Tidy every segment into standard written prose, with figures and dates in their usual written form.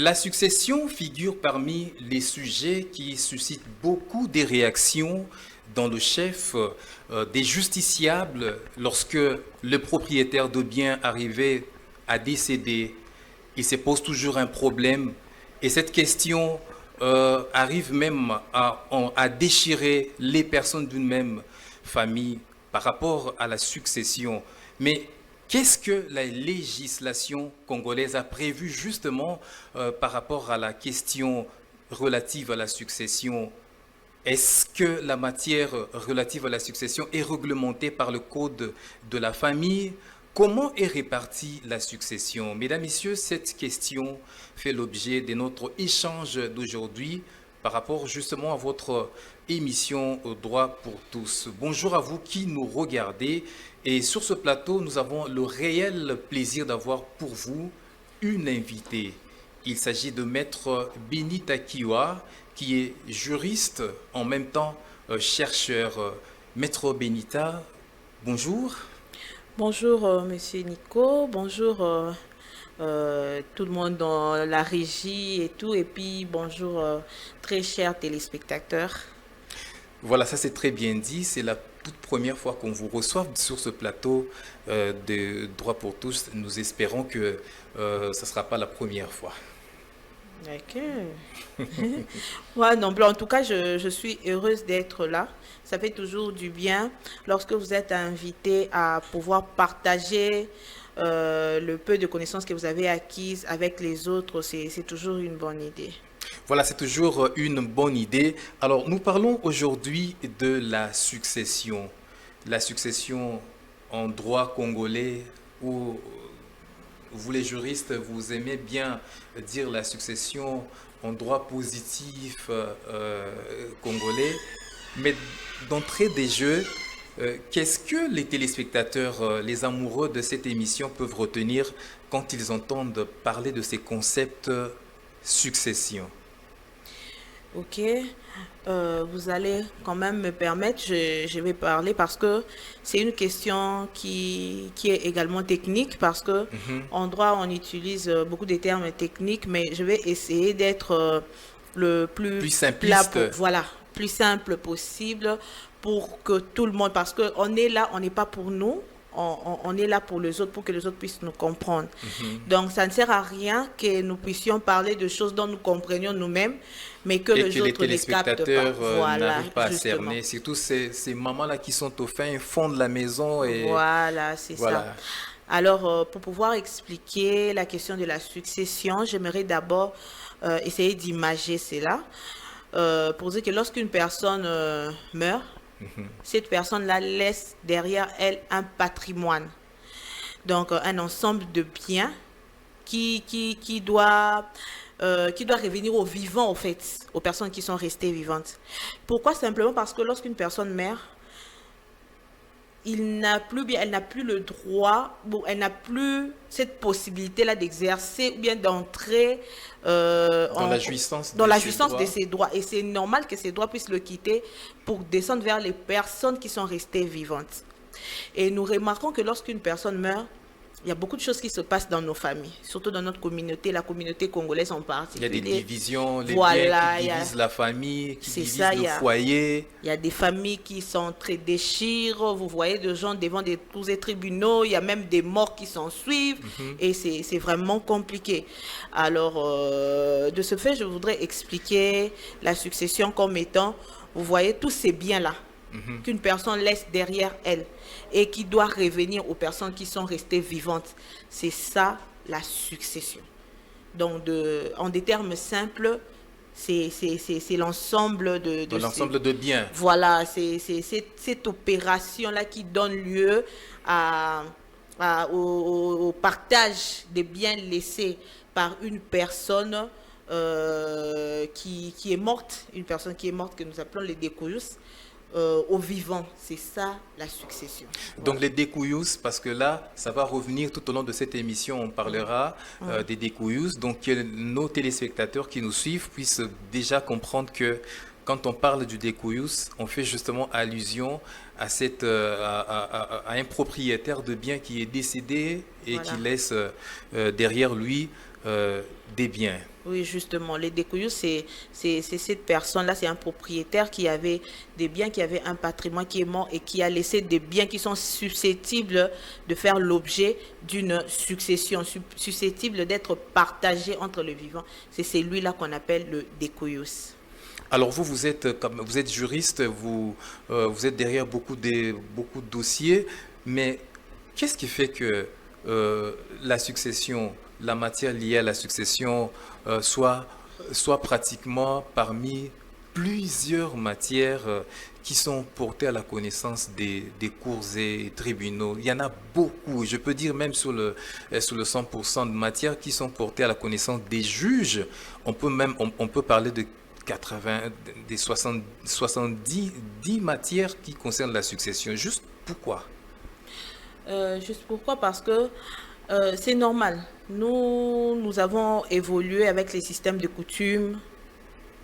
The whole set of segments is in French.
La succession figure parmi les sujets qui suscitent beaucoup de réactions dans le chef des justiciables lorsque le propriétaire de bien arrivé à décéder. Il se pose toujours un problème et cette question arrive même à déchirer les personnes d'une même famille par rapport à la succession. Mais qu'est-ce que la législation congolaise a prévu justement par rapport à la question relative à la succession? Est-ce que la matière relative à la succession est réglementée par le code de la famille? Comment est répartie la succession? Mesdames, Messieurs, cette question fait l'objet de notre échange d'aujourd'hui par rapport justement à votre émission Droit pour tous. Bonjour à vous qui nous regardez. Et sur ce plateau, nous avons le réel plaisir d'avoir pour vous une invitée. Il s'agit de Maître Benita Kiwa, qui est juriste, en même temps chercheur. Maître Benita, bonjour. Bonjour, Monsieur Nico. Bonjour, tout le monde dans la régie et tout. Et puis, bonjour, très chers téléspectateurs. Voilà, ça c'est très bien dit. C'est la toute première fois qu'on vous reçoit sur ce plateau de Droit pour tous. Nous espérons que ce ne sera pas la première fois. Ok. Ouais, non, en tout cas, je suis heureuse d'être là. Ça fait toujours du bien lorsque vous êtes invité à pouvoir partager le peu de connaissances que vous avez acquises avec les autres. C'est toujours une bonne idée. Voilà, c'est toujours une bonne idée. Alors, nous parlons aujourd'hui de la succession. La succession en droit congolais ou vous les juristes, vous aimez bien dire la succession en droit positif congolais, mais d'entrée des jeux, qu'est-ce que les téléspectateurs, les amoureux de cette émission peuvent retenir quand ils entendent parler de ces concepts succession? Ok, vous allez quand même me permettre, je vais parler parce que c'est une question qui est également technique parce que en droit on utilise beaucoup de termes techniques, mais je vais essayer d'être le Plus plus plat, simpliste. voilà, plus simple possible pour que tout le monde, parce qu'on est là, on n'est pas pour nous, on est là pour les autres, pour que les autres puissent nous comprendre. Donc, ça ne sert à rien que nous puissions parler de choses dont nous comprenions nous-mêmes, mais que Et les que les autres ne captent pas. téléspectateurs Voilà, n'arrivent pas à justement. cerner. Surtout ces mamans-là qui sont au fin fond de la maison et Voilà, c'est ça. voilà. Alors, pour pouvoir expliquer la question de la succession, j'aimerais d'abord essayer d'imager cela. Pour dire que lorsqu'une personne meurt, cette personne-là laisse derrière elle un patrimoine. Donc, un ensemble de biens qui doit revenir aux vivants, en fait, aux personnes qui sont restées vivantes. Pourquoi? Simplement parce que lorsqu'une personne meurt, elle n'a plus le droit, bon, elle n'a plus cette possibilité-là d'exercer ou bien d'entrer Dans la jouissance dans de la ces jouissance de droits. ses droits. Et c'est normal que ces droits puissent le quitter pour descendre vers les personnes qui sont restées vivantes. Et nous remarquons que lorsqu'une personne meurt, il y a beaucoup de choses qui se passent dans nos familles, surtout dans notre communauté, la communauté congolaise en Il y a des particulier. divisions, les biens Voilà, qui divisent la famille, qui c'est divisent ça, le foyer. il y a des familles qui sont très déchirées, vous voyez des gens devant des tous les tribunaux, il y a même des morts qui s'en suivent, et c'est vraiment compliqué. Alors, de ce fait, je voudrais expliquer la succession comme étant, vous voyez, tous ces biens-là qu'une personne laisse derrière elle et qui doit revenir aux personnes qui sont restées vivantes. C'est ça, la succession. Donc, en des termes simples, c'est l'ensemble Dans l'ensemble de biens. voilà, c'est cette opération-là qui donne lieu au partage des biens laissés par une personne qui est morte, une personne qui est morte que nous appelons les décoyus, aux vivants. C'est ça la succession. Donc les découyous, parce que là, ça va revenir tout au long de cette émission, on parlera des découyous. Donc que nos téléspectateurs qui nous suivent puissent déjà comprendre que quand on parle du découyous, on fait justement allusion à, à un propriétaire de bien qui est décédé et Voilà. qui laisse derrière lui des biens. Oui, justement, les découyus, c'est cette personne-là, c'est un propriétaire qui avait des biens, qui avait un patrimoine qui est mort et qui a laissé des biens qui sont susceptibles de faire l'objet d'une succession, susceptibles d'être partagés entre les vivants. C'est celui-là qu'on appelle le décoyus. Alors vous, vous êtes juriste, vous êtes derrière beaucoup de dossiers, mais qu'est-ce qui fait que la succession, la matière liée à la succession soit pratiquement parmi plusieurs matières qui sont portées à la connaissance des cours et tribunaux? Il y en a beaucoup, je peux dire même sur le 100% de matières qui sont portées à la connaissance des juges. On peut parler de 80, des 70 matières qui concernent la succession. Juste pourquoi? Juste pourquoi? Parce que c'est normal. Nous avons évolué avec les systèmes de coutumes.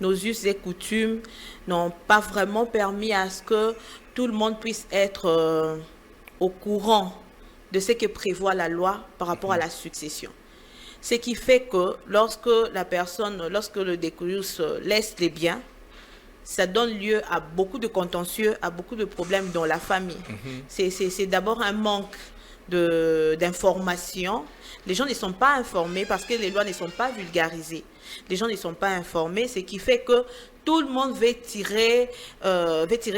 Nos us et coutumes n'ont pas vraiment permis à ce que tout le monde puisse être au courant de ce que prévoit la loi par rapport à la succession. Ce qui fait que lorsque le décoyus laisse les biens, ça donne lieu à beaucoup de contentieux, à beaucoup de problèmes dans la famille. C'est d'abord un manque d'information. Les gens ne sont pas informés parce que les lois ne sont pas vulgarisées. Les gens ne sont pas informés, ce qui fait que tout le monde veut tirer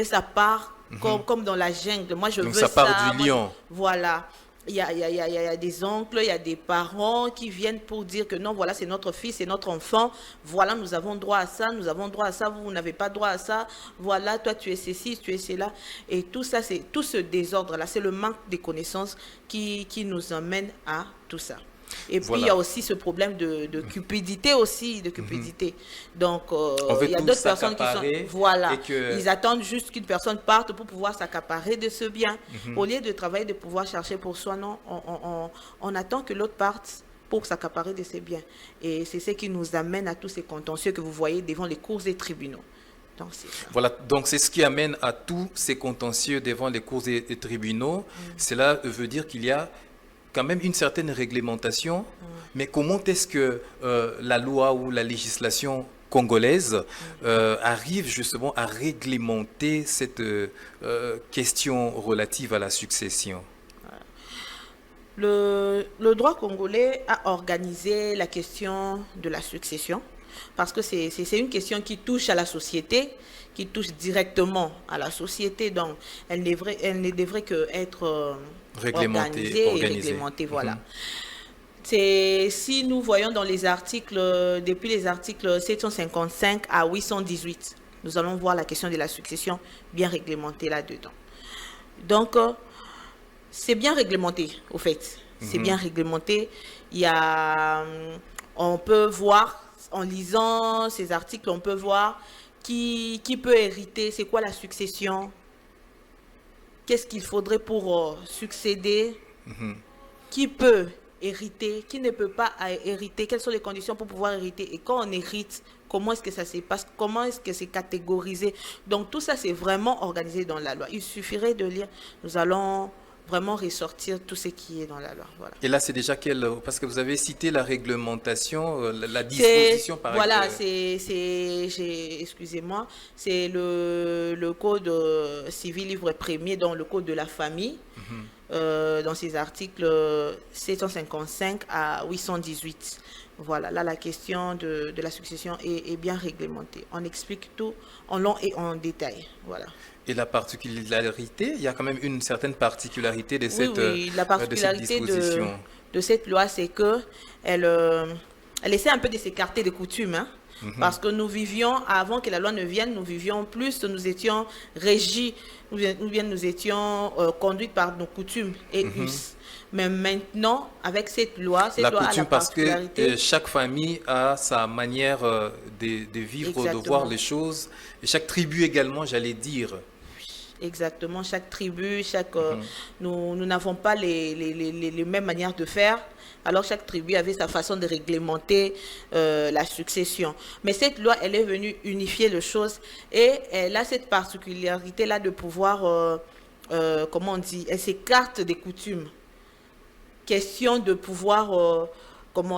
sa part comme dans la jungle. Moi, je Donc veux ça ça. part du lion. Voilà. Il y a des oncles, il y a des parents qui viennent pour dire que non, voilà, c'est notre fils, c'est notre enfant. Voilà, nous avons droit à ça, nous avons droit à ça, vous n'avez pas droit à ça. Voilà, toi, tu es ceci, tu es cela. Et tout ça, tout ce désordre-là, c'est le manque de connaissances qui nous emmène à tout ça. Et puis, il y a aussi ce problème de cupidité aussi, de cupidité. Donc, il y a d'autres personnes qui sont... Voilà, ils attendent juste qu'une personne parte pour pouvoir s'accaparer de ce bien. Au lieu de travailler, de pouvoir chercher pour soi, non, on attend que l'autre parte pour s'accaparer de ses biens. Et c'est ce qui nous amène à tous ces contentieux que vous voyez devant les cours et tribunaux. Donc, voilà, donc c'est ce qui amène à tous ces contentieux devant les cours et tribunaux. Cela veut dire qu'il y a quand même une certaine réglementation, mais comment est-ce que la loi ou la législation congolaise arrive justement à réglementer cette question relative à la succession? Le droit congolais a organisé la question de la succession parce que c'est une question qui touche à la société, qui touche directement à la société, donc elle ne devrait qu'être organisée et réglementée. Voilà. Si nous voyons dans les articles, depuis les articles 755 à 818, nous allons voir la question de la succession bien réglementée là-dedans. Donc, c'est bien réglementé, au fait. C'est bien réglementé. On peut voir, en lisant ces articles, on peut voir qui peut hériter, c'est quoi la succession, qu'est-ce qu'il faudrait pour succéder, qui peut hériter, qui ne peut pas hériter, quelles sont les conditions pour pouvoir hériter, et quand on hérite, comment est-ce que ça se passe, comment est-ce que c'est catégorisé. Donc tout ça, c'est vraiment organisé dans la loi. Il suffirait de lire, nous allons vraiment ressortir tout ce qui est dans la loi. Voilà. Et là, c'est déjà parce que vous avez cité la réglementation, la disposition par exemple. Voilà, excusez-moi, c'est le code civil livre premier, dans le code de la famille, dans ces articles 755 à 818. Voilà, là, la question de la succession est bien réglementée. On explique tout en long et en détail. Voilà. Et la particularité, il y a quand même une certaine particularité de cette, la particularité de cette loi, c'est qu'elle essaie un peu de s'écarter des coutumes. Hein, parce que nous vivions, avant que la loi ne vienne, nous vivions plus, nous étions régis, nous étions conduits par nos coutumes et us. Mais maintenant, avec cette loi, a la particularité... Parce que chaque famille a sa manière de vivre, exactement, de voir les choses. Et chaque tribu également, j'allais dire. Exactement, chaque tribu, nous n'avons pas les mêmes manières de faire. Alors chaque tribu avait sa façon de réglementer la succession. Mais cette loi, elle est venue unifier les choses et elle a cette particularité-là de pouvoir, comment on dit, elle s'écarte des coutumes. Question de pouvoir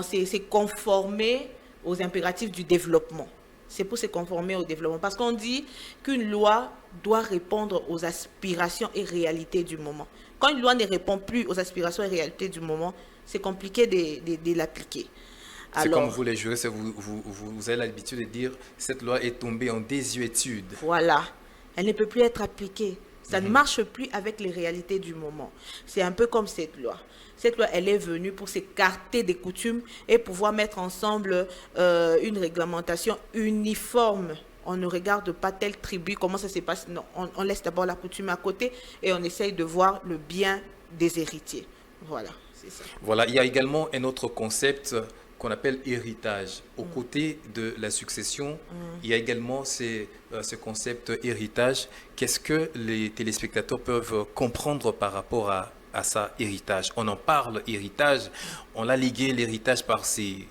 c'est conformer aux impératifs du développement. C'est pour se conformer au développement. Parce qu'on dit qu'une loi doit répondre aux aspirations et réalités du moment. Quand une loi ne répond plus aux aspirations et réalités du moment, c'est compliqué de l'appliquer. C'est comme vous les juristes, vous avez l'habitude de dire cette loi est tombée en désuétude. Voilà. Elle ne peut plus être appliquée. Ça ne marche plus avec les réalités du moment. C'est un peu comme cette loi. Cette loi, elle est venue pour s'écarter des coutumes et pouvoir mettre ensemble une réglementation uniforme. On ne regarde pas telle tribu, comment ça se passe. Non, on laisse d'abord la coutume à côté et on essaye de voir le bien des héritiers. Voilà, c'est ça. Voilà, il y a également un autre concept qu'on appelle héritage. Aux côtés de la succession, il y a également ce concept héritage. Qu'est-ce que les téléspectateurs peuvent comprendre par rapport à ça, héritage? On en parle, héritage. On a légué l'héritage par ses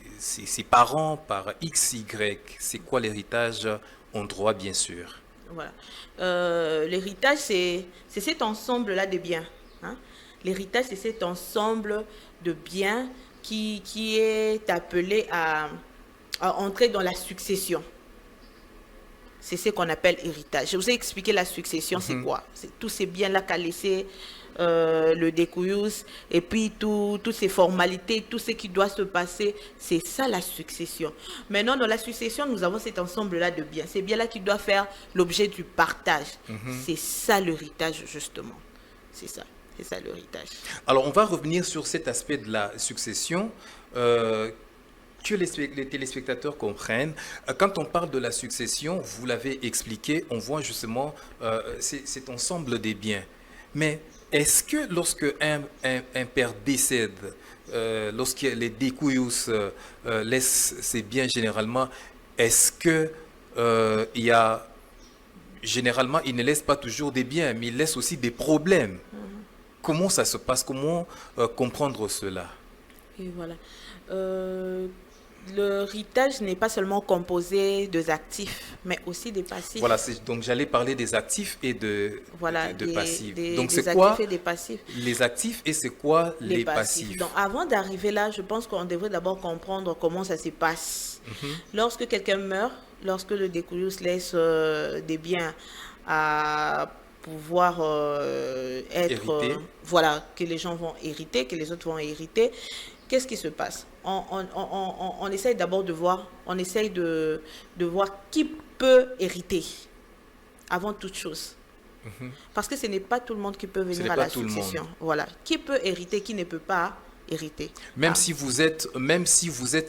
parents, par X, Y. C'est quoi l'héritage en droit, bien sûr? Voilà. L'héritage, c'est cet ensemble-là de biens. Hein? L'héritage, c'est cet ensemble de biens qui est appelé à entrer dans la succession. C'est ce qu'on appelle héritage. Je vous ai expliqué la succession, c'est quoi? C'est tous ces biens-là qu'a laissé le découyous, et puis toutes ces formalités, tout ce qui doit se passer, c'est ça la succession. Maintenant, dans la succession, nous avons cet ensemble-là de biens. Ces biens-là qui doivent faire l'objet du partage. C'est ça l'héritage, justement. C'est ça. C'est ça l'héritage. Alors, on va revenir sur cet aspect de la succession que les téléspectateurs comprennent. Quand on parle de la succession, vous l'avez expliqué, on voit justement cet ensemble des biens. Mais est-ce que lorsque un père décède, lorsque les découyous laissent ses biens généralement, est-ce que il y a... Généralement, il ne laisse pas toujours des biens, mais il laisse aussi des problèmes. Comment ça se passe? Comment comprendre cela? Et voilà. L'héritage n'est pas seulement composé des actifs, mais aussi des passifs. Voilà, donc j'allais parler des actifs et de passifs. Donc c'est quoi et des passifs. Les actifs et c'est quoi les passifs? Donc avant d'arriver là, je pense qu'on devrait d'abord comprendre comment ça se passe. Lorsque quelqu'un meurt, lorsque le découyous laisse des biens à pouvoir être... voilà, que les gens vont hériter, que les autres vont hériter. Qu'est-ce qui se passe? On essaye d'abord de voir, voir qui peut hériter avant toute chose. Parce que ce n'est pas tout le monde qui peut venir à la succession. Voilà. Qui peut hériter, qui ne peut pas hériter. Même si vous êtes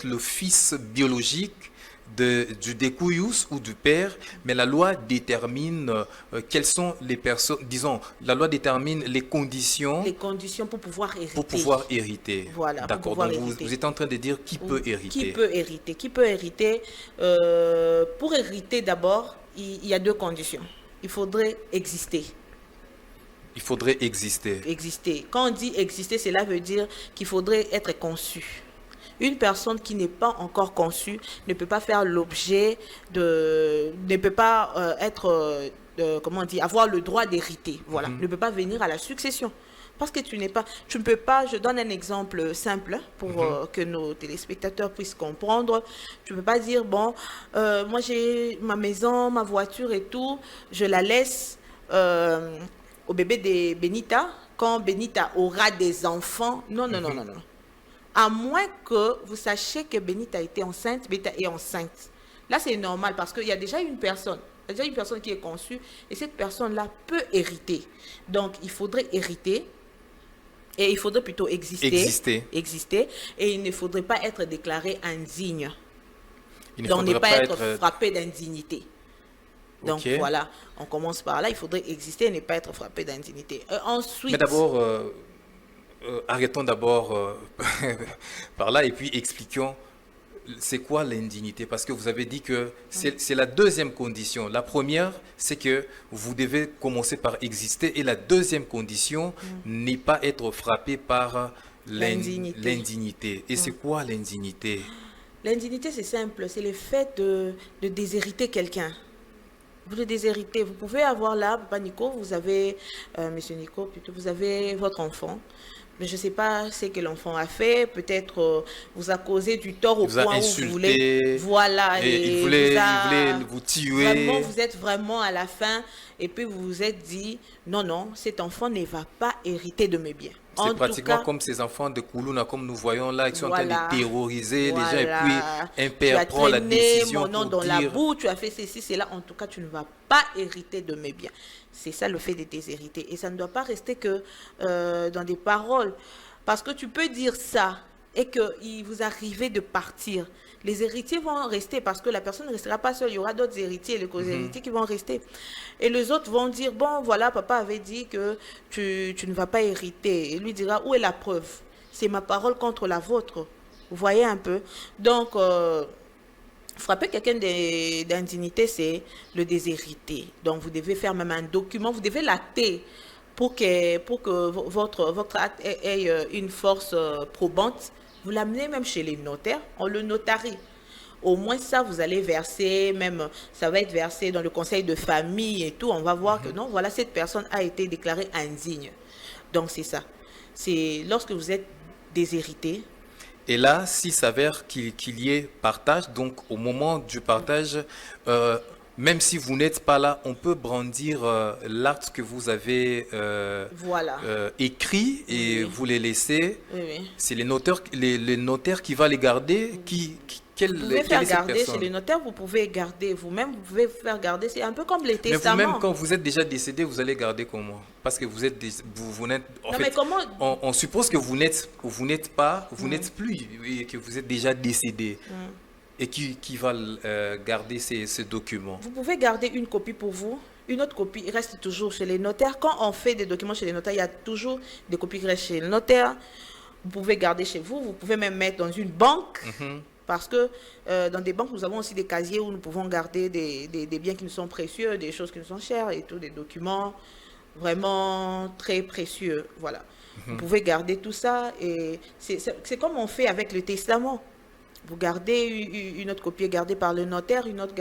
le fils biologique du découyous ou du père, mais la loi détermine quelles sont les personnes, disons, la loi détermine les conditions pour pouvoir hériter. Pour pouvoir hériter. Voilà. D'accord. Donc vous êtes en train de dire qui peut hériter. Qui peut hériter. Qui peut hériter. Pour hériter d'abord, il y a deux conditions. Il faudrait exister. Il faudrait exister. Exister. Quand on dit exister, cela veut dire qu'il faudrait être conçu. Une personne qui n'est pas encore conçue ne peut pas faire l'objet ne peut pas avoir le droit d'hériter. Voilà, ne peut pas venir à la succession. Parce que tu ne peux pas, je donne un exemple simple pour que nos téléspectateurs puissent comprendre. Tu ne peux pas dire, bon, moi j'ai ma maison, ma voiture et tout, je la laisse au bébé de Benita. Quand Benita aura des enfants, non. À moins que vous sachiez que Benita était enceinte, Benita est enceinte. Là, c'est normal parce qu'il y a déjà une personne. Il y a déjà une personne qui est conçue et cette personne-là peut hériter. Donc, il faudrait hériter et il faudrait plutôt exister. Et il ne faudrait pas être déclaré indigne. Donc, ne pas être frappé d'indignité. Donc, voilà, on commence par là. Il faudrait exister et ne pas être frappé d'indignité. Ensuite... Mais d'abord... arrêtons d'abord par là et puis expliquons c'est quoi l'indignité, parce que vous avez dit que c'est la deuxième condition. La première, c'est que vous devez commencer par exister et la deuxième condition n'est pas être frappé par l'indignité. Et c'est quoi l'indignité? L'indignité, c'est simple, c'est le fait de déshériter quelqu'un. Vous le déshéritez. Vous pouvez avoir là, Papa Nico, vous avez, Monsieur Nico, plutôt, vous avez votre enfant. mais je ne sais pas ce que l'enfant a fait. Peut-être vous a causé du tort au Il vous a point où vous voulez. insulté, Voilà. et il Et voulait, vous il voulait a. vous Vraiment, tuer. vous êtes vraiment à la fin. Et puis vous vous êtes dit, non, non, cet enfant ne va pas hériter de mes biens. C'est En tout pratiquement cas, comme ces enfants de Koulouna, comme nous voyons là, qui sont en train de voilà, terroriser les gens, et puis voilà. un Tu père as prend la traîné décision mon nom pour dans la dire, boue, tu as fait ceci, cela. En tout cas, tu ne vas pas hériter de mes biens. C'est ça le fait de déshériter. Et ça ne doit pas rester que dans des paroles. Parce que tu peux dire ça et qu'il vous arrivait de partir. Les héritiers vont rester parce que la personne ne restera pas seule. Il y aura d'autres héritiers, les co-héritiers qui vont rester. Et les autres vont dire, bon, voilà, papa avait dit que tu ne vas pas hériter. Et lui dira, où est la preuve? C'est ma parole contre la vôtre. Vous voyez un peu? Donc, frapper quelqu'un d'indignité, c'est le déshériter. Donc, vous devez faire même un document, vous devez l'acter pour que votre acte ait une force probante. Vous l'amenez même chez les notaires, on le notarie. Au moins ça, vous allez verser, même ça va être versé dans le conseil de famille et tout. On va voir que non, voilà, cette personne a été déclarée indigne. Donc c'est ça. C'est lorsque vous êtes déshérité. et là, s'il s'avère qu'il y ait partage, donc au moment du partage, même si vous n'êtes pas là, on peut brandir l'acte que vous avez Voilà. écrit et Oui. vous les laissez. Oui, oui. C'est les notaires qui va les garder. Vous pouvez faire Quelle est cette garder chez personne? les notaires, vous pouvez garder vous-même, vous pouvez faire garder. C'est un peu comme les Mais vous-même, testaments. quand vous êtes déjà décédé, vous allez garder comment? Parce que vous êtes, vous n'êtes, en Non, fait, mais comment. on suppose que vous n'êtes pas, vous n'êtes plus, et que vous êtes déjà décédé. Et qui va garder ces documents? Vous pouvez garder une copie pour vous. Une autre copie reste toujours chez les notaires. Quand on fait des documents chez les notaires, il y a toujours des copies qui restent chez le notaire. Vous pouvez garder chez vous. Vous pouvez même mettre dans une banque. Parce que dans des banques, nous avons aussi des casiers où nous pouvons garder des biens qui nous sont précieux, des choses qui nous sont chères et tout, des documents vraiment très précieux. Voilà. Vous pouvez garder tout ça. Et c'est comme on fait avec le testament. Vous gardez une autre copie est gardée par le notaire, une autre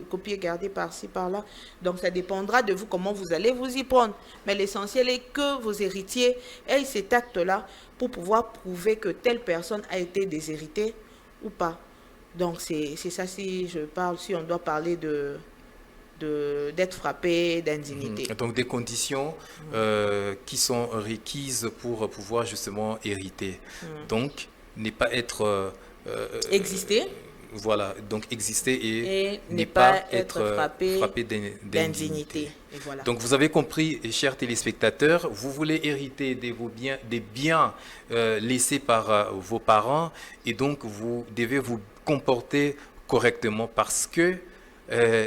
copie est gardée par-ci, par-là. Donc, ça dépendra de vous comment vous allez vous y prendre. Mais l'essentiel est que vos héritiers aient cet acte-là pour pouvoir prouver que telle personne a été déshéritée ou pas. Donc, c'est ça si je parle, si on doit parler d'être frappé d'indignité. Donc des conditions qui sont requises pour pouvoir justement hériter. Donc, ne pas être... Exister. Voilà, donc exister Et ne ne pas pas être frappé d'indignité. Et voilà. Donc vous avez compris, chers téléspectateurs, vous voulez hériter des biens laissés par vos parents, et donc vous devez vous comporter correctement, parce que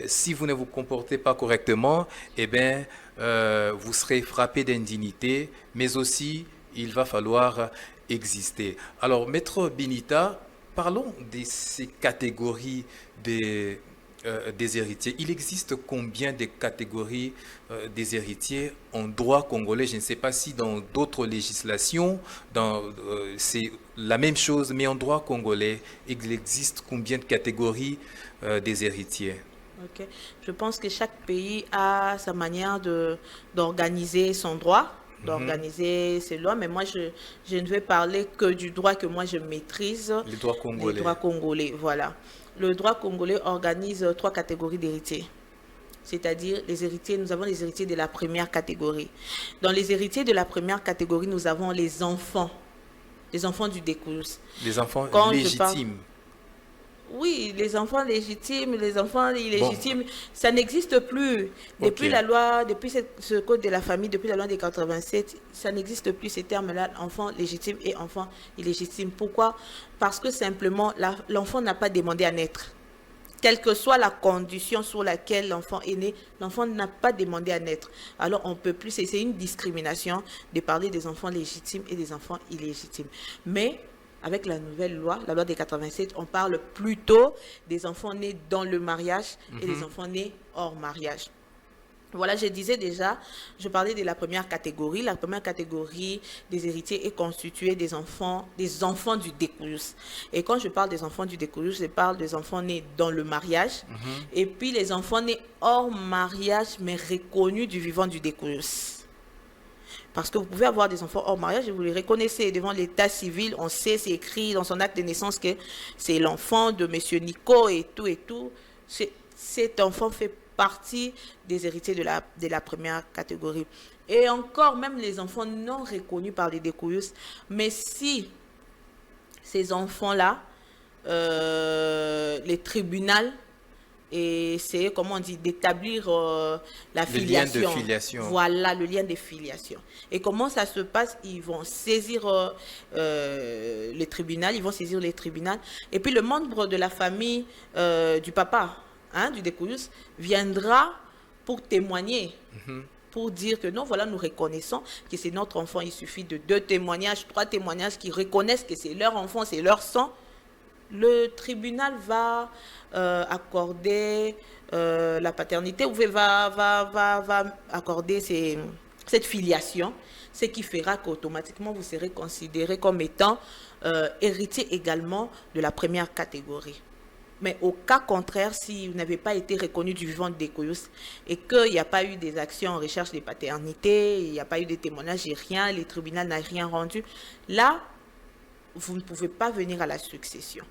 si vous ne vous comportez pas correctement, eh bien, vous serez frappé d'indignité, mais aussi il va falloir exister. Alors, Maître Binita, parlons de ces catégories des héritiers. Il existe combien de catégories des héritiers en droit congolais? Je ne sais pas si dans d'autres législations, c'est la même chose, mais en droit congolais, il existe combien de catégories des héritiers? Ok. Je pense que chaque pays a sa manière d'organiser son droit, d'organiser ses lois, mais moi, je ne vais parler que du droit que moi je maîtrise, Les droits les congolais. droits congolais. Voilà. Le droit congolais organise 3 catégories d'héritiers. C'est-à-dire les héritiers, nous avons les héritiers de la première catégorie. Dans les héritiers de la première catégorie, nous avons les enfants du décours. Les enfants Quand je légitimes. Oui, les enfants légitimes, les enfants illégitimes, Bon. ça n'existe plus. Depuis Ok. la loi, depuis ce code de la famille, depuis la loi de 87, ça n'existe plus ces termes-là, enfant légitime et enfant illégitime. Pourquoi? Parce que simplement, l'enfant n'a pas demandé à naître. Quelle que soit la condition sur laquelle l'enfant est né, l'enfant n'a pas demandé à naître. Alors, on ne peut plus, c'est une discrimination de parler des enfants légitimes et des enfants illégitimes. Mais, avec la nouvelle loi, la loi des 87, on parle plutôt des enfants nés dans le mariage et des enfants nés hors mariage. Voilà, je disais déjà, je parlais de la première catégorie. La première catégorie des héritiers est constituée des enfants du découlus. Et quand je parle des enfants du découlus, je parle des enfants nés dans le mariage. Et puis les enfants nés hors mariage, mais reconnus du vivant du découlus. Parce que vous pouvez avoir des enfants hors mariage et vous les reconnaissez devant l'état civil. On sait, c'est écrit dans son acte de naissance que c'est l'enfant de monsieur Nico et tout et tout. Cet enfant fait partie des héritiers de la première catégorie. Et encore, même les enfants non reconnus par les découillus, mais si ces enfants-là, les tribunaux essayer, comment on dit, d'établir la filiation. Le lien de filiation. Voilà, le lien de filiation. Et comment ça se passe? Ils vont saisir les tribunaux, et puis le membre de la famille du papa, hein, du découillus, viendra pour témoigner. Pour dire que non, voilà, nous reconnaissons que c'est notre enfant. Il suffit de 2 témoignages, 3 témoignages qui reconnaissent que c'est leur enfant, c'est leur sang. Le tribunal va accorder la paternité ou va accorder cette filiation, ce qui fera qu'automatiquement vous serez considéré comme étant héritier également de la première catégorie. Mais au cas contraire, si vous n'avez pas été reconnu du vivant de découillus et qu'il n'y a pas eu des actions en recherche de paternité, il n'y a pas eu de témoignages et rien, les tribunaux n'ont rien rendu, là, vous ne pouvez pas venir à la succession.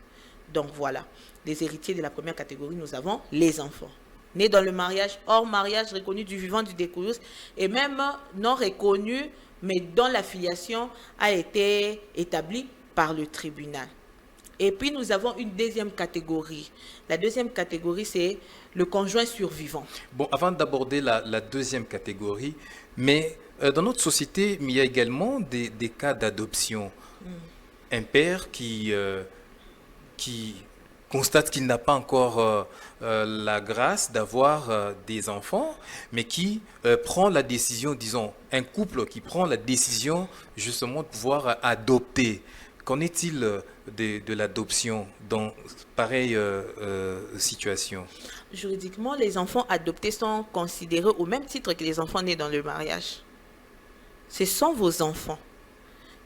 Donc voilà, les héritiers de la première catégorie, nous avons les enfants. Nés dans le mariage, hors mariage, reconnus du vivant du découillus, et même non reconnus, mais dont la filiation a été établie par le tribunal. Et puis nous avons une deuxième catégorie. La deuxième catégorie, c'est le conjoint survivant. Bon, avant d'aborder la deuxième catégorie, mais dans notre société, il y a également des cas d'adoption. Un père qui constate qu'il n'a pas encore la grâce d'avoir des enfants, mais qui prend la décision, disons, un couple qui prend la décision justement de pouvoir adopter. Qu'en est-il de l'adoption dans pareille situation? Juridiquement, les enfants adoptés sont considérés au même titre que les enfants nés dans le mariage. Ce sont vos enfants.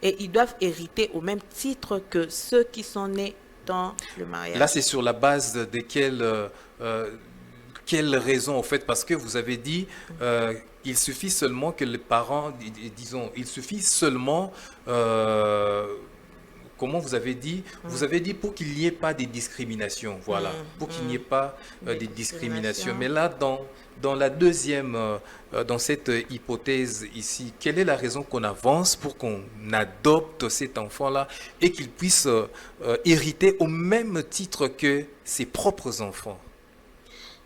Et ils doivent hériter au même titre que ceux qui sont nés dans le mariage. Là, c'est sur la base de quelle raison, en fait? Parce que vous avez dit, il suffit seulement que les parents, disons, il suffit seulement... comment vous avez dit? Vous avez dit pour qu'il n'y ait pas de discrimination, voilà, pour qu'il n'y ait pas de discrimination. Mais là, dans la deuxième, dans cette hypothèse ici, quelle est la raison qu'on avance pour qu'on adopte cet enfant-là et qu'il puisse hériter au même titre que ses propres enfants?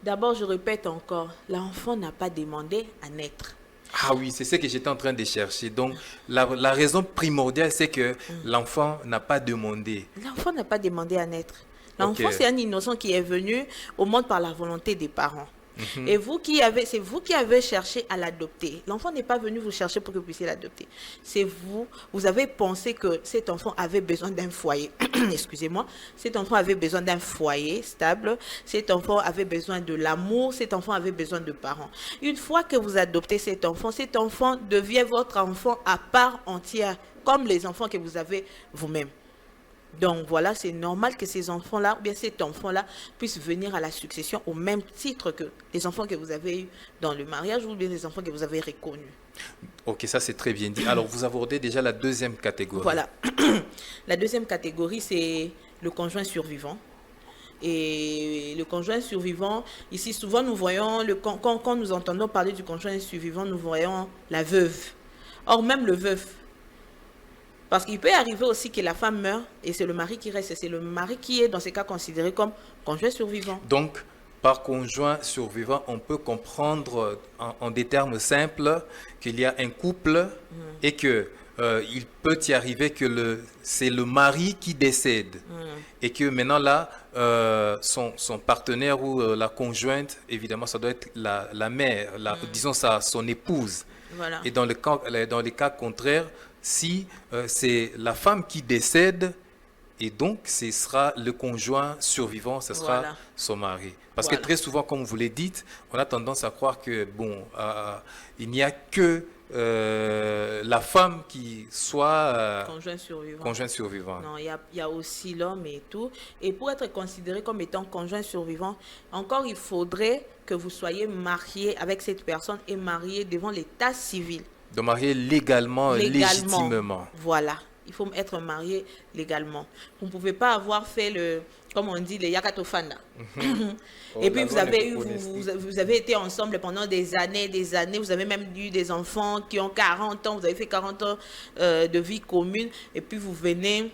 D'abord, je répète encore, l'enfant n'a pas demandé à naître. Ah oui, c'est ce que j'étais en train de chercher. Donc, la raison primordiale, c'est que l'enfant n'a pas demandé. L'enfant n'a pas demandé à naître. L'enfant, c'est un innocent qui est venu au monde par la volonté des parents. Et c'est vous qui avez cherché à l'adopter. L'enfant n'est pas venu vous chercher pour que vous puissiez l'adopter. C'est vous avez pensé que cet enfant avait besoin d'un foyer. Excusez-moi. Cet enfant avait besoin d'un foyer stable. Cet enfant avait besoin de l'amour. Cet enfant avait besoin de parents. Une fois que vous adoptez cet enfant devient votre enfant à part entière, comme les enfants que vous avez vous-même. Donc voilà, c'est normal que ces enfants-là, ou bien cet enfant-là, puisse venir à la succession au même titre que les enfants que vous avez eus dans le mariage ou bien les enfants que vous avez reconnus. Ok, ça c'est très bien dit. Alors vous abordez déjà la deuxième catégorie. Voilà. La deuxième catégorie, c'est le conjoint survivant. Et le conjoint survivant, ici souvent nous voyons, quand nous entendons parler du conjoint survivant, nous voyons la veuve. Or même le veuf. Parce qu'il peut arriver aussi que la femme meurt et c'est le mari qui reste. C'est le mari qui est dans ces cas considéré comme conjoint survivant. Donc, par conjoint survivant, on peut comprendre en des termes simples qu'il y a un couple et que il peut y arriver que c'est le mari qui décède et que maintenant là, son partenaire ou la conjointe, évidemment, ça doit être la mère, disons ça, son épouse. Voilà. Et dans les cas contraires, si c'est la femme qui décède, et donc ce sera le conjoint survivant, ce sera son mari. Parce que très souvent, comme vous le dites, on a tendance à croire que bon, il n'y a que la femme qui soit conjoint survivant. Non, il y a aussi l'homme et tout. Et pour être considéré comme étant conjoint survivant, encore il faudrait que vous soyez marié avec cette personne et marié devant l'état civil. De marier légalement, légitimement. Voilà. Il faut être marié légalement. Vous ne pouvez pas avoir fait le, comme on dit, le yakatofana. Oh, Et puis la vous loi avez n'est eu, pas vous avez été ensemble pendant des années, des années. Vous avez même eu des enfants qui ont 40 ans. Vous avez fait 40 ans de vie commune. Et puis vous venez,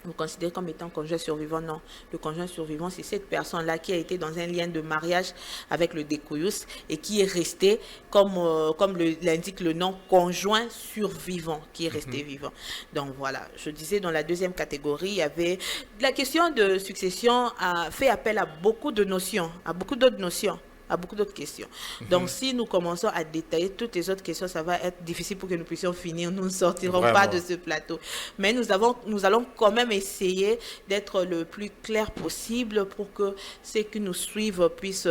vous considérez comme étant conjoint survivant. Non, le conjoint survivant, c'est cette personne-là qui a été dans un lien de mariage avec le décoyus et qui est resté, comme l'indique le nom, conjoint survivant, qui est resté vivant. Donc voilà, je disais dans la deuxième catégorie, il y avait la question de succession a fait appel à beaucoup de notions, à beaucoup d'autres notions, à beaucoup d'autres questions. Donc, si nous commençons à détailler toutes les autres questions, ça va être difficile pour que nous puissions finir. Nous ne sortirons pas de ce plateau. Mais nous allons quand même essayer d'être le plus clair possible pour que ceux qui nous suivent puissent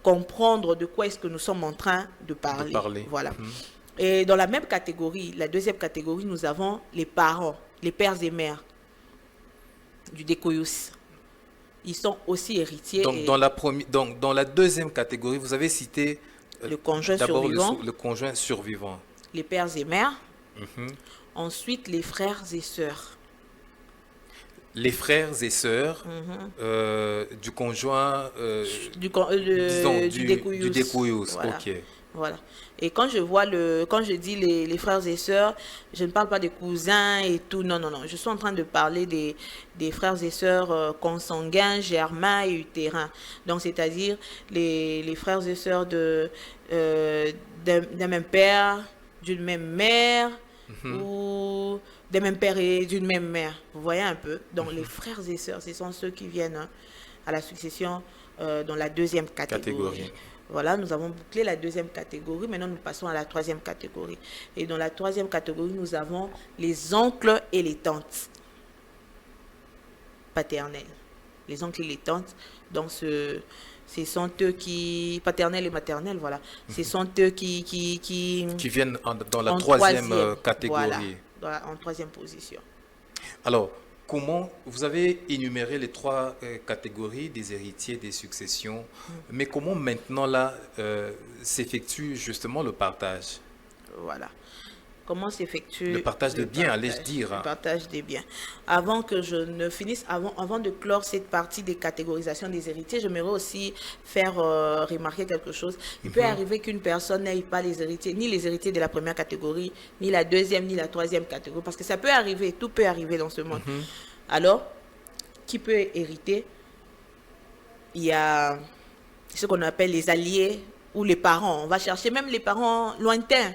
comprendre de quoi est-ce que nous sommes en train de parler. Voilà. Et dans la même catégorie, la deuxième catégorie, nous avons les parents, les pères et mères du décoyus. Ils sont aussi héritiers. Donc, dans la deuxième catégorie, vous avez cité le conjoint d'abord survivant, le conjoint survivant. Les pères et mères. Ensuite, les frères et sœurs. Les frères et sœurs du conjoint, du décoyus. Voilà. Ok. Voilà. Et quand je dis les frères et sœurs, je ne parle pas des cousins et tout. Non, non, non. Je suis en train de parler des frères et sœurs consanguins, germains et utérins. Donc, c'est-à-dire les frères et sœurs d'un même père, d'une même mère, ou d'un même père et d'une même mère. Vous voyez un peu? Donc, les frères et sœurs, ce sont ceux qui viennent à la succession dans la deuxième catégorie. Voilà, nous avons bouclé la deuxième catégorie. Maintenant, nous passons à la troisième catégorie. Et dans la troisième catégorie, nous avons les oncles et les tantes paternelles. Les oncles et les tantes, donc ce sont eux qui... Paternels et maternels, voilà. Ce sont eux qui viennent dans la troisième catégorie. Voilà, en troisième position. Alors, comment vous avez énuméré les trois catégories des héritiers des successions, mais comment maintenant là s'effectue justement le partage? Voilà. Comment s'effectue le partage de biens, allais-je dire. Le partage des biens. Avant que je ne finisse, avant de clore cette partie des catégorisations des héritiers, j'aimerais aussi faire remarquer quelque chose. Il peut arriver qu'une personne n'ait pas les héritiers, ni les héritiers de la première catégorie, ni la deuxième, ni la troisième catégorie, parce que ça peut arriver, tout peut arriver dans ce monde. Alors, qui peut hériter? Il y a ce qu'on appelle les alliés ou les parents. On va chercher même les parents lointains.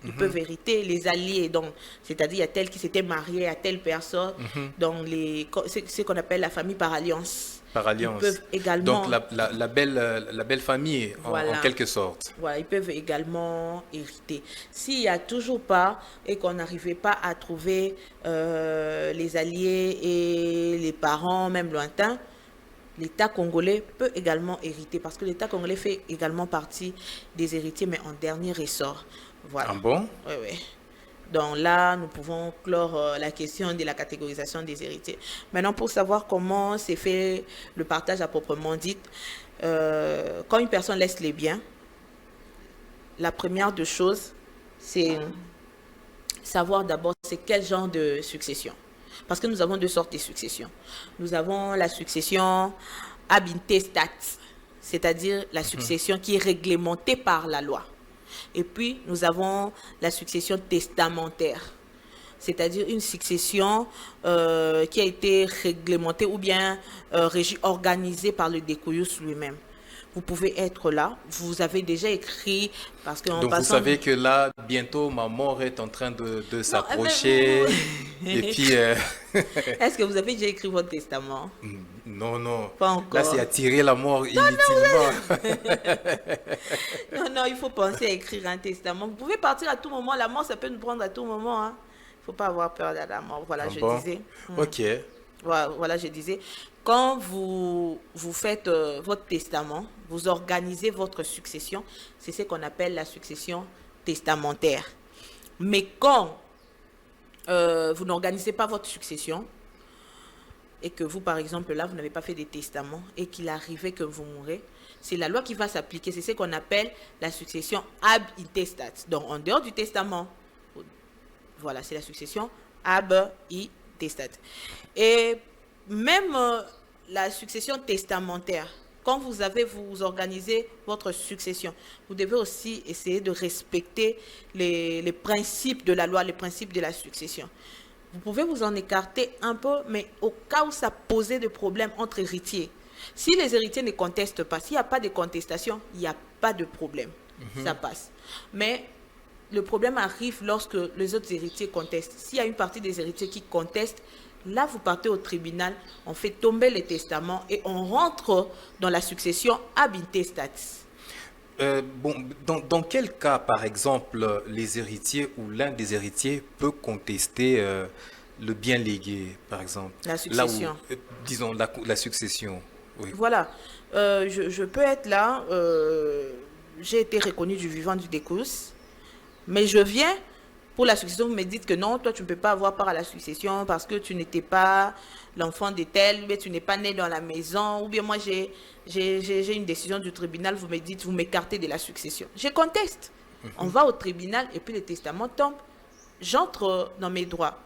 Ils peuvent hériter les alliés, donc c'est-à-dire il y a tel qui s'était marié à telle personne, donc ce qu'on appelle la famille par alliance. Par alliance. Ils peuvent également, donc la belle famille voilà, en quelque sorte. Voilà, ils peuvent également hériter. S'il n'y a toujours pas et qu'on n'arrivait pas à trouver les alliés et les parents, même lointains, l'État congolais peut également hériter parce que l'État congolais fait également partie des héritiers, mais en dernier ressort. Voilà. Ah bon? Oui, oui. Donc là, nous pouvons clore la question de la catégorisation des héritiers. Maintenant, pour savoir comment s'est fait le partage à proprement dit, quand une personne laisse les biens, la première des choses, c'est savoir d'abord c'est quel genre de succession. Parce que nous avons deux sortes de successions. Nous avons la succession ab intestat, c'est-à-dire la succession qui est réglementée par la loi. Et puis, nous avons la succession testamentaire, c'est-à-dire une succession qui a été réglementée ou bien organisée par le décoyus lui-même. Vous pouvez être là, vous avez déjà écrit, parce que donc vous savez que là, bientôt, ma mort est en train de s'approcher. Et puis... Est-ce que vous avez déjà écrit votre testament? Non, non. Pas encore. Là, c'est attirer la mort inutilement. Non, non, il faut penser à écrire un testament. Vous pouvez partir à tout moment. La mort, ça peut nous prendre à tout moment. Il ne faut pas avoir peur de la mort. Voilà, je disais. Ok. Voilà, je disais. Quand vous faites votre testament, vous organisez votre succession, c'est ce qu'on appelle la succession testamentaire. Mais quand vous n'organisez pas votre succession et que vous, par exemple, là, vous n'avez pas fait des testaments et qu'il arrivait que vous mourrez, c'est la loi qui va s'appliquer. C'est ce qu'on appelle la succession ab intestat. Donc, en dehors du testament, voilà, c'est la succession ab intestat. Et même la succession testamentaire, quand vous organisez votre succession, vous devez aussi essayer de respecter les principes de la loi, les principes de la succession. Vous pouvez vous en écarter un peu, mais au cas où ça posait des problèmes entre héritiers, si les héritiers ne contestent pas, s'il n'y a pas de contestation, il n'y a pas de problème, ça passe. Mais le problème arrive lorsque les autres héritiers contestent. S'il y a une partie des héritiers qui contestent, là, vous partez au tribunal, on fait tomber les testaments et on rentre dans la succession ab intestat. Dans quel cas, par exemple, les héritiers ou l'un des héritiers peut contester le bien légué, par exemple? La succession. Là où, disons, la succession. Oui. Voilà. Je peux être là, j'ai été reconnue du vivant du décous, mais je viens pour la succession, vous me dites que non, toi tu ne peux pas avoir part à la succession parce que tu n'étais pas l'enfant de tel, ou bien tu n'es pas né dans la maison, ou bien moi j'ai une décision du tribunal, vous me dites, vous m'écartez de la succession. Je conteste. On va au tribunal et puis le testament tombe. J'entre dans mes droits.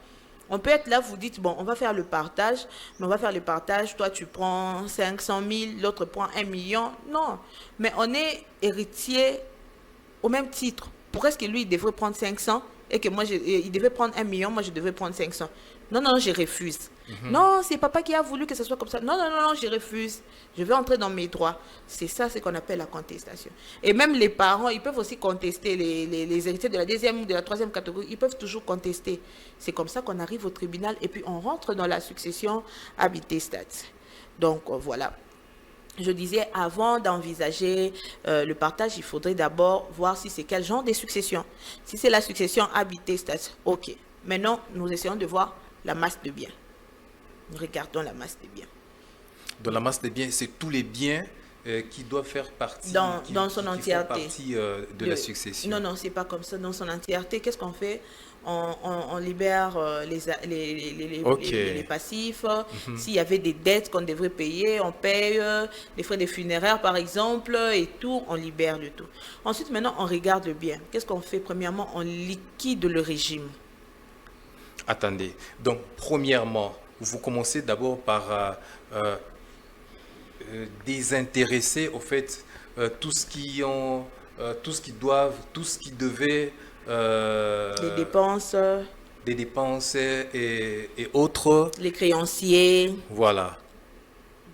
On peut être là, vous dites, bon, on va faire le partage, mais on va faire le partage, toi tu prends 500 000, l'autre prend 1 million. Non, mais on est héritier au même titre. Pourquoi est-ce que lui, il devrait prendre 500 et que moi, il devait prendre 1 million, moi je devais prendre 500? Non, non, je refuse. Non, c'est papa qui a voulu que ce soit comme ça. Non, non, non, non, je refuse. Je vais entrer dans mes droits. C'est ça, ce qu'on appelle la contestation. Et même les parents, ils peuvent aussi contester, les héritiers de la deuxième ou de la troisième catégorie, ils peuvent toujours contester. C'est comme ça qu'on arrive au tribunal et puis on rentre dans la succession ab intestat. Donc, voilà. Je disais, avant d'envisager le partage, il faudrait d'abord voir si c'est quel genre de succession. Si c'est la succession ab intestat, ok. Maintenant, nous essayons de voir la masse de biens. Nous regardons la masse de biens. Dans la masse de biens, c'est tous les biens qui doivent faire partie, dans son entièreté. Partie de la succession. Non, non, c'est pas comme ça. Dans son entièreté, qu'est-ce qu'on fait? On libère les passifs. S'il y avait des dettes qu'on devrait payer, on paye les frais de funéraires, par exemple, et tout, on libère le tout. Ensuite, maintenant, on regarde le bien. Qu'est-ce qu'on fait? Premièrement, on liquide le régime. Attendez. Donc, premièrement, vous commencez d'abord par désintéresser, au fait, tout ce qui devait... Des dépenses. Et autres. Les créanciers. Voilà.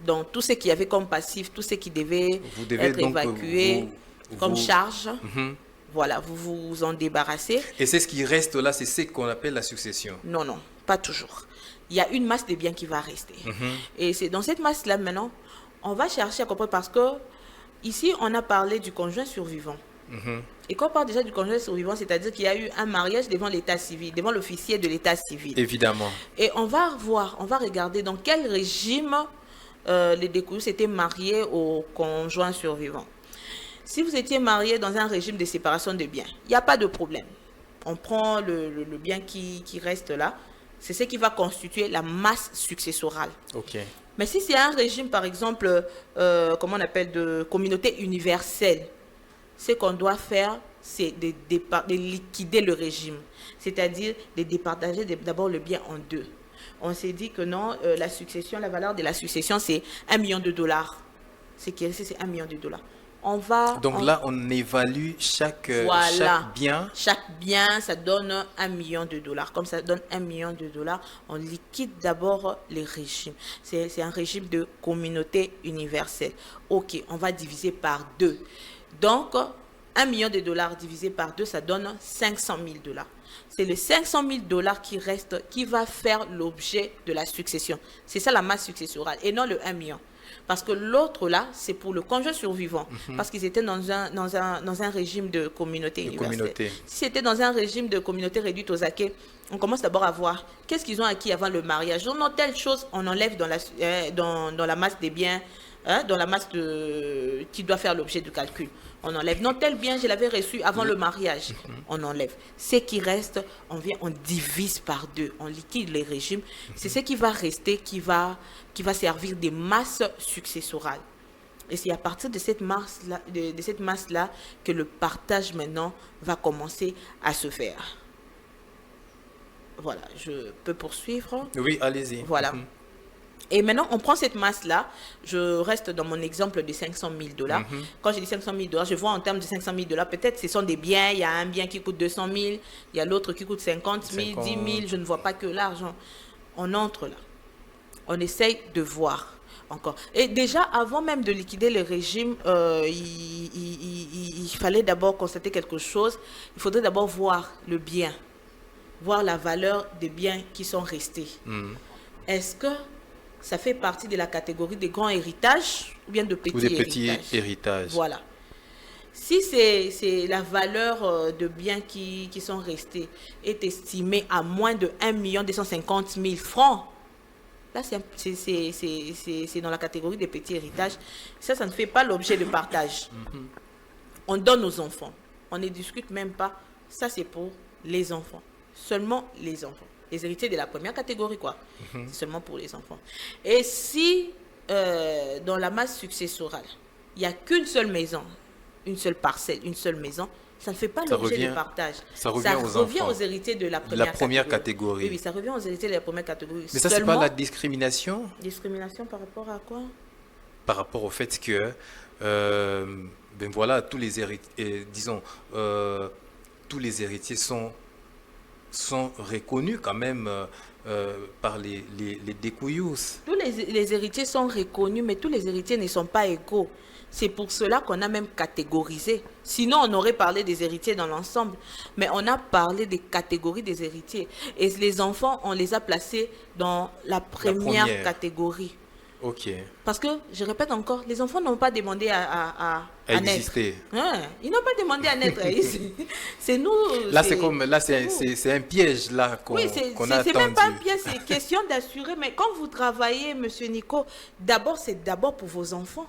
Donc, tout ce qu'il y avait comme passif, tout ce qui devait être donc évacué comme charge. Voilà, vous vous en débarrassez. Et c'est ce qui reste là, c'est ce qu'on appelle la succession. Non, non, pas toujours. Il y a une masse de biens qui va rester. Et c'est dans cette masse-là, maintenant, on va chercher à comprendre parce que ici, on a parlé du conjoint survivant. Et quand on parle déjà du conjoint survivant, c'est-à-dire qu'il y a eu un mariage devant l'état civil, devant l'officier de l'état civil. Évidemment. Et on va regarder dans quel régime les décousus s'étaient mariés au conjoint survivant. Si vous étiez marié dans un régime de séparation de biens, il n'y a pas de problème. On prend le bien qui reste là. C'est ce qui va constituer la masse successorale. OK. Mais si c'est un régime, par exemple, comment on appelle, de communauté universelle, ce qu'on doit faire, c'est de liquider le régime. C'est-à-dire de départager d'abord le bien en deux. On s'est dit que non, la succession, la valeur de la succession, c'est $1 million. Ce qui est resté, c'est $1 million. Donc là, on évalue chaque bien. Chaque bien, ça donne $1 million. Comme ça donne $1 million, on liquide d'abord les régimes. C'est un régime de communauté universelle. OK, on va diviser par 2. Donc, $1 million divisé par 2, ça donne $500 000. C'est le $500 000 qui reste, qui va faire l'objet de la succession. C'est ça la masse successorale et non le 1 million. Parce que l'autre là, c'est pour le conjoint survivant. Parce qu'ils étaient dans un régime de communauté universelle. Si c'était dans un régime de communauté réduite aux acquis, on commence d'abord à voir qu'est-ce qu'ils ont acquis avant le mariage. Donc, non, telle chose, on enlève dans la masse des biens, dans la masse qui doit faire l'objet du calcul. On enlève. Non, tel bien, je l'avais reçu avant le mariage. On enlève. Ce qui reste, on divise par 2. On liquide les régimes. C'est ce qui va rester, qui va servir des masses successorales. Et c'est à partir de cette masse-là, de cette masse-là que le partage maintenant va commencer à se faire. Voilà, je peux poursuivre. Oui, allez-y. Voilà. Et maintenant, on prend cette masse-là. Je reste dans mon exemple de 500 000 $. Quand je dis 500 000 $, je vois en termes de 500 000 $, peut-être ce sont des biens. Il y a un bien qui coûte 200 000, il y a l'autre qui coûte 50 000, 10 000. Je ne vois pas que l'argent. On entre là. On essaye de voir encore. Et déjà, avant même de liquider le régime, il fallait d'abord constater quelque chose. Il faudrait d'abord voir le bien, voir la valeur des biens qui sont restés. Est-ce que ça fait partie de la catégorie des grands héritages ou bien de petits héritages? Voilà. Si c'est la valeur de biens qui sont restés est estimée à moins de 1 250 000 francs, là, c'est dans la catégorie des petits héritages. Ça ne fait pas l'objet de partage. On donne aux enfants. On ne discute même pas. Ça, c'est pour les enfants. Seulement les enfants. Les héritiers de la première catégorie, quoi. C'est seulement pour les enfants. Et si, dans la masse successorale, il n'y a qu'une seule maison, une seule parcelle, une seule maison, ça ne fait pas l'objet de partage. Ça revient aux héritiers de la première catégorie. Oui, ça revient aux héritiers de la première catégorie. Mais ça, c'est pas la discrimination? Discrimination par rapport à quoi? Par rapport au fait que, ben voilà, tous les héritiers, tous les héritiers sont reconnus quand même par les découillous. Tous les héritiers sont reconnus, mais tous les héritiers ne sont pas égaux. C'est pour cela qu'on a même catégorisé. Sinon, on aurait parlé des héritiers dans l'ensemble. Mais on a parlé des catégories des héritiers. Et les enfants, on les a placés dans la première catégorie. Ok. Parce que, je répète encore, les enfants n'ont pas demandé à exister. Naître. Ils n'ont pas demandé à naître. C'est nous. Là, c'est un piège là qu'on a attendu. C'est même pas un piège, c'est question d'assurer. Mais quand vous travaillez, Monsieur Nico, c'est d'abord pour vos enfants.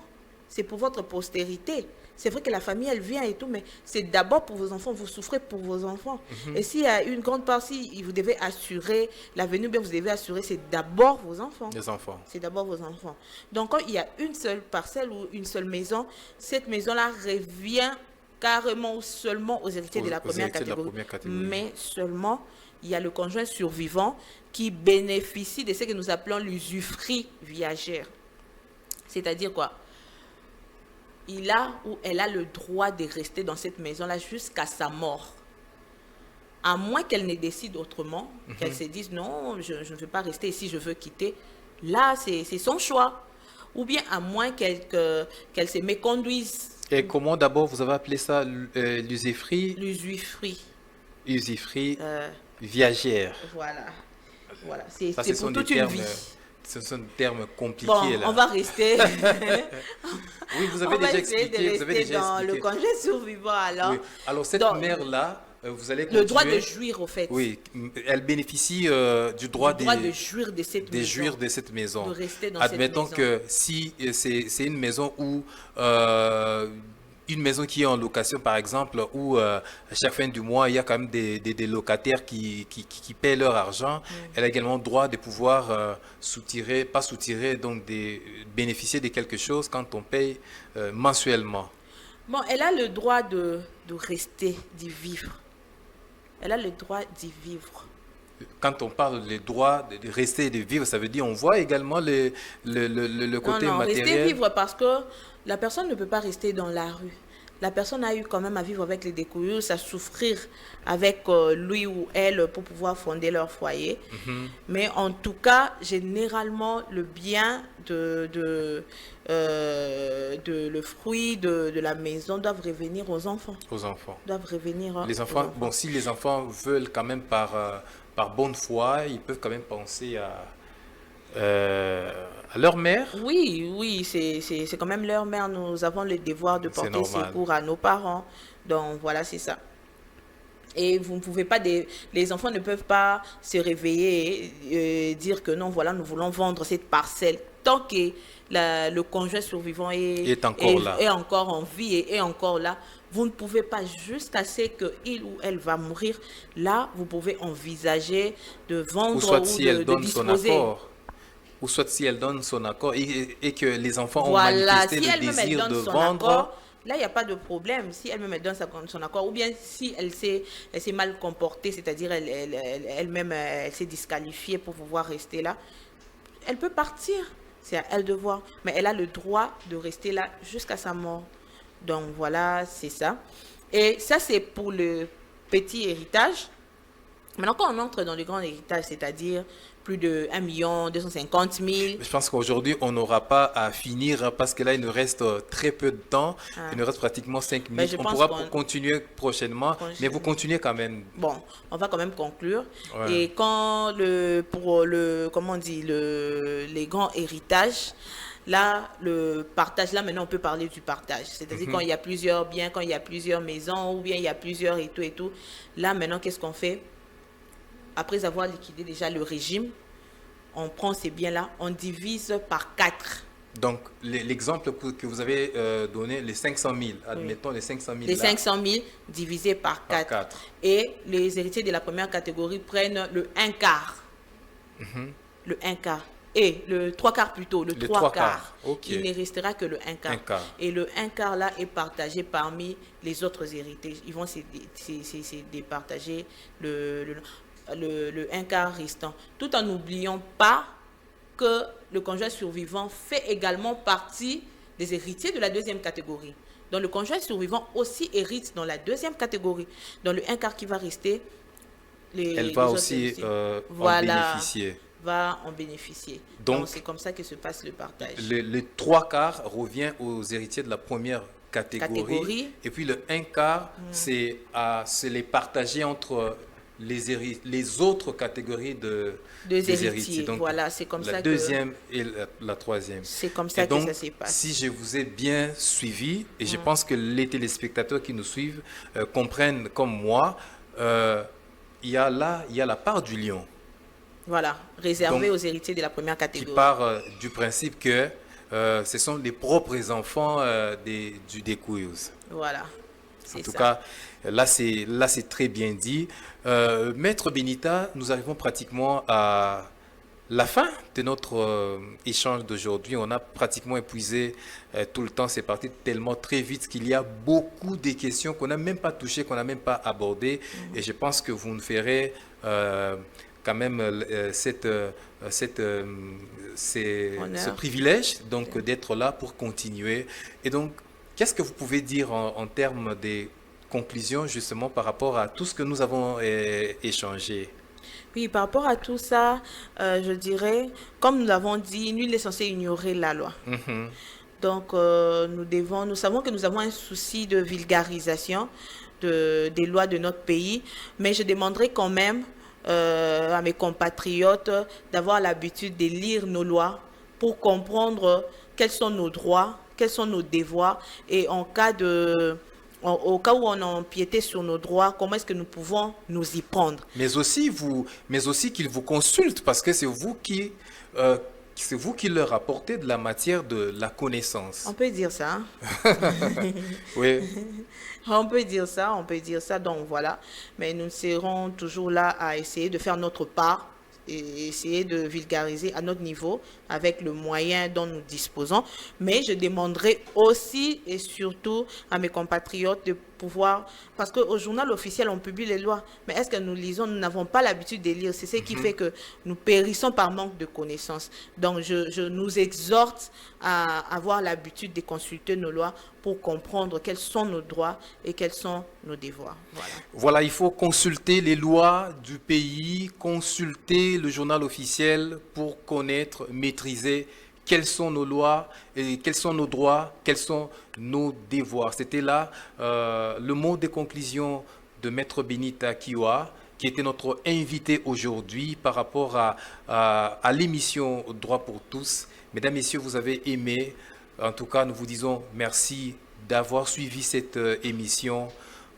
C'est pour votre postérité. C'est vrai que la famille, elle vient et tout, mais c'est d'abord pour vos enfants. Vous souffrez pour vos enfants. Et s'il y a une grande partie, vous devez assurer l'avenir, bien vous devez assurer, c'est d'abord vos enfants. Les enfants. C'est d'abord vos enfants. Donc, quand il y a une seule parcelle ou une seule maison, cette maison-là revient carrément ou seulement aux héritiers de la première catégorie. Mais seulement, il y a le conjoint survivant qui bénéficie de ce que nous appelons l'usufruit viagère. C'est-à-dire quoi? Il a ou elle a le droit de rester dans cette maison-là jusqu'à sa mort. À moins qu'elle ne décide autrement, qu'elle se dise non, je ne veux pas rester ici, je veux quitter. Là, c'est son choix. Ou bien à moins qu'elle se méconduise. Et comment d'abord vous avez appelé ça l'usufruit? L'usufruit. Usufruit viagère. Voilà. C'est pour toute une vie. Ce sont des termes compliqués. Bon, là. on va rester. Oui, vous avez déjà expliqué. Dans le congé survivant, alors. Oui. Alors, cette mère-là, vous allez continuer. Le droit de jouir, au fait. Oui, elle bénéficie du droit de jouir de cette maison. Jouir de cette maison. De rester dans Admettons cette maison. que si c'est une maison où une maison qui est en location, par exemple, où à chaque fin du mois, il y a quand même des locataires qui paient leur argent. Elle a également le droit de pouvoir donc bénéficier de quelque chose quand on paye mensuellement. Bon, elle a le droit de rester, d'y vivre. Elle a le droit d'y vivre. Quand on parle des droits de rester et de vivre, ça veut dire on voit également le côté matériel. Rester vivre parce que la personne ne peut pas rester dans la rue. La personne a eu quand même à vivre avec les découilleux, à souffrir avec lui ou elle pour pouvoir fonder leur foyer. Mais en tout cas, généralement, le bien le fruit de la maison doivent revenir aux enfants. Aux enfants. Doivent revenir les enfants. Aux enfants. Bon, si les enfants veulent quand même par bonne foi, ils peuvent quand même penser à leur mère. Oui, c'est quand même leur mère. Nous avons le devoir de porter secours à nos parents. Donc voilà, c'est ça. Et vous ne pouvez pas, les enfants ne peuvent pas se réveiller et dire que non, voilà, nous voulons vendre cette parcelle. Tant que le conjoint survivant est encore en vie et est encore là, vous ne pouvez pas, jusqu'à ce qu'il ou elle va mourir, là, vous pouvez envisager de vendre ou soit si elle donne disposer. son apport. ou soit si elle donne son accord et que les enfants ont Voilà, manifesté si le elle-même elle désir donne de son vendre, accord, là, il n'y a pas de problème. Si elle-même elle donne son accord, ou bien si elle s'est mal comportée, c'est-à-dire elle-même elle s'est disqualifiée pour pouvoir rester là, elle peut partir. C'est à elle de voir. Mais elle a le droit de rester là jusqu'à sa mort. Donc voilà, c'est ça. Et ça, c'est pour le petit héritage. Maintenant, quand on entre dans le grand héritage, c'est-à-dire plus de 1 250 000. je pense qu'aujourd'hui, on n'aura pas à finir hein, parce que là, il nous reste très peu de temps. Ah. Il nous reste pratiquement 5 Ben, minutes. je On pense pourra qu'on continuer prochainement, mais vous continuez quand même. Bon, on va quand même conclure. Ouais. Et quand pour le, comment on dit, les grands héritages, là, le partage, là maintenant on peut parler du partage. C'est-à-dire quand il y a plusieurs biens, quand il y a plusieurs maisons, ou bien il y a plusieurs et tout. Là maintenant, qu'est-ce qu'on fait? Après avoir liquidé déjà le régime, on prend ces biens-là, on divise par 4. Donc, l'exemple que vous avez donné, les 500 000, admettons les 500 000 Les là, 500 000 divisés par 4. 4. Et les héritiers de la première catégorie prennent le 1 quart. Le 1 quart. Et le 3 quarts plutôt, le 3 quarts. Ok. Il ne restera que le 1 quart. 1 quart. Et le 1 quart là est partagé parmi les autres héritiers. Ils vont se départager le 1 quart restant. Tout en n'oubliant pas que le conjoint survivant fait également partie des héritiers de la deuxième catégorie. Donc le conjoint survivant aussi hérite dans la deuxième catégorie. Dans le 1 quart qui va rester, elle va aussi en bénéficier. Va en bénéficier. Donc c'est comme ça que se passe le partage. Le 3 quarts revient aux héritiers de la première catégorie. Et puis le 1 quart, c'est les partager entre les autres catégories des héritiers. Donc, voilà, c'est comme ça la deuxième et la troisième. C'est comme ça donc, que ça se passe. Si je vous ai bien suivi, et je pense que les téléspectateurs qui nous suivent comprennent comme moi, il y a la part du lion. Voilà, réservé aux héritiers de la première catégorie. Qui part du principe que ce sont les propres enfants du découilleuse. Voilà. En tout cas, là c'est très bien dit. Maître Benita, nous arrivons pratiquement à la fin de notre échange d'aujourd'hui. On a pratiquement épuisé tout le temps. C'est parti tellement très vite qu'il y a beaucoup de questions qu'on n'a même pas touchées, qu'on n'a même pas abordées. Et je pense que vous nous ferez quand même ce privilège donc d'être là pour continuer. Et donc, qu'est-ce que vous pouvez dire en termes de conclusions justement par rapport à tout ce que nous avons échangé? Oui, par rapport à tout ça, je dirais, comme nous l'avons dit, nul n'est censé ignorer la loi. Donc, nous savons que nous avons un souci de vulgarisation des lois de notre pays, mais je demanderai quand même à mes compatriotes d'avoir l'habitude de lire nos lois pour comprendre quels sont nos droits, quels sont nos devoirs et au cas où on a empiété sur nos droits, comment est-ce que nous pouvons nous y prendre. Mais aussi qu'ils vous consultent parce que c'est vous qui leur apportez de la matière, de la connaissance. On peut dire ça. Oui. On peut dire ça, donc voilà. Mais nous serons toujours là à essayer de faire notre part et essayer de vulgariser à notre niveau avec le moyen dont nous disposons. Mais je demanderai aussi et surtout à mes compatriotes de pouvoir, parce qu'au journal officiel, on publie les lois, mais est-ce que nous lisons? Nous n'avons pas l'habitude de lire. C'est ce qui fait que nous périssons par manque de connaissances. Donc, je nous exhorte à avoir l'habitude de consulter nos lois pour comprendre quels sont nos droits et quels sont nos devoirs. Voilà, il faut consulter les lois du pays, consulter le journal officiel pour connaître, maîtriser quelles sont nos lois, et quels sont nos droits, quels sont nos devoirs. C'était là le mot de conclusion de Maître Benita Kiwa, qui était notre invité aujourd'hui par rapport à l'émission Droit pour tous. Mesdames, Messieurs, vous avez aimé. En tout cas, nous vous disons merci d'avoir suivi cette émission.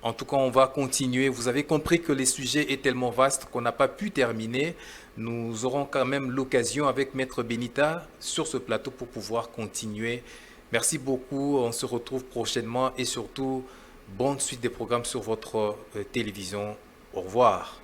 En tout cas, on va continuer. Vous avez compris que le sujet est tellement vaste qu'on n'a pas pu terminer. Nous aurons quand même l'occasion avec Maître Benita sur ce plateau pour pouvoir continuer. Merci beaucoup. On se retrouve prochainement et surtout, bonne suite des programmes sur votre télévision. Au revoir.